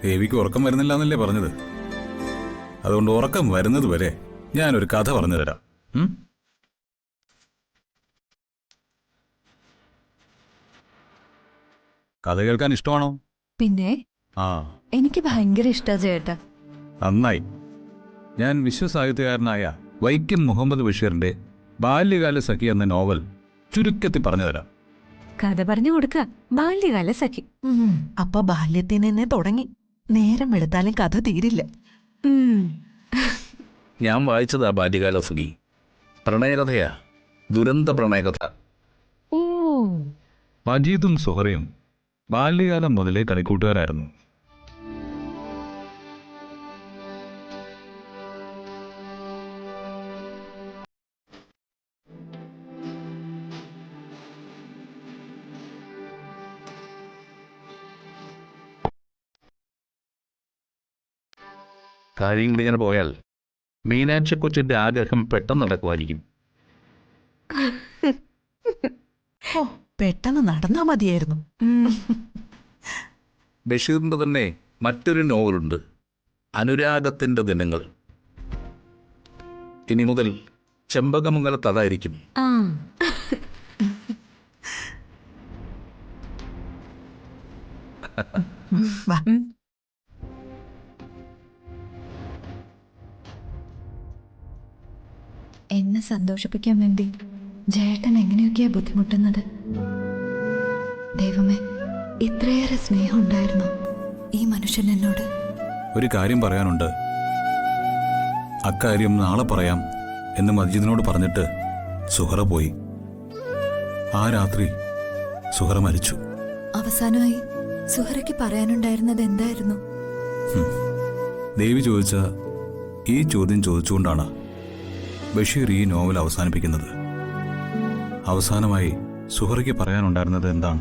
ദേവിക്ക് ഉറക്കം വരുന്നില്ല എന്നല്ലേ പറഞ്ഞത്? അതുകൊണ്ട് ഉറക്കം വരുന്നത് വരെ ഞാനൊരു കഥ പറഞ്ഞു തരാം. കഥ കേൾക്കാൻ ഇഷ്ടമാണോ? പിന്നെ എനിക്ക് ഭയങ്കര ഇഷ്ടാ ചേട്ടാ. നന്നായി. ഞാൻ വിശ്വസാഹിത്യകാരനായ വൈക്കം മുഹമ്മദ് ബഷീറിന്റെ ബാല്യകാല സഖി എന്ന നോവൽ ചുരുക്കത്തിൽ പറഞ്ഞു തരാം. കഥ പറഞ്ഞു കൊടുക്ക. ബാല്യകാല സഖി. അപ്പൊ ബാല്യത്തിന് തന്നെ തുടങ്ങി. നേരം എടുത്താലും കഥ തീരില്ല. ഞാൻ വായിച്ചതാ ബാല്യകാല സഖി. പ്രണയകഥയാ, ദുരന്ത പ്രണയകഥ. ഓ, മജീദും സുഹറയും ബാല്യകാലം മുതലേ കളിക്കൂട്ടുകാരായിരുന്നു. കാര്യങ്ങൾ ഇങ്ങനെ പോയാൽ മീനാക്ഷി കൊച്ചിന്റെ ആഗ്രഹം പെട്ടെന്ന് നടക്കുമായിരിക്കും. പെട്ടെന്ന് നടന്നാ മതിയായിരുന്നു. ബഷീറിന്റെ തന്നെ മറ്റൊരു നോവലുണ്ട്, അനുരാഗത്തിന്റെ ദിനങ്ങൾ. ഇനി മുതൽ ചെമ്പകമംഗലത്ത് അതായിരിക്കും. എന്നെ സന്തോഷിപ്പിക്കാൻ വേണ്ടി ജേട്ടൻ എങ്ങനെയൊക്കെയാ ബുദ്ധിമുട്ടുന്നത്. ദൈവമേ, ഇത്രയേറെ സ്നേഹം ഉണ്ടായിരുന്നു ഈ മനുഷ്യൻ എന്നോട്. ഒരു കാര്യം പറയാനുണ്ട്. അക്കാര്യം നാളെ പറയാം എന്ന് മജീദിനോട് പറഞ്ഞിട്ട് സുഹറ പോയി. ആ രാത്രി സുഹറ മരിച്ചു. അവസാനമായി സുഹറയ്ക്ക് പറയാനുണ്ടായിരുന്നത് എന്തായിരുന്നു? ദേവി ചോദിച്ച ഈ ചോദ്യം ചോദിച്ചുകൊണ്ടാണ് ബഷീർ ഈ നോവൽ അവസാനിപ്പിക്കുന്നത്. അവസാനമായി സുഹറയ്ക്ക് പറയാനുണ്ടായിരുന്നത് എന്താണ്?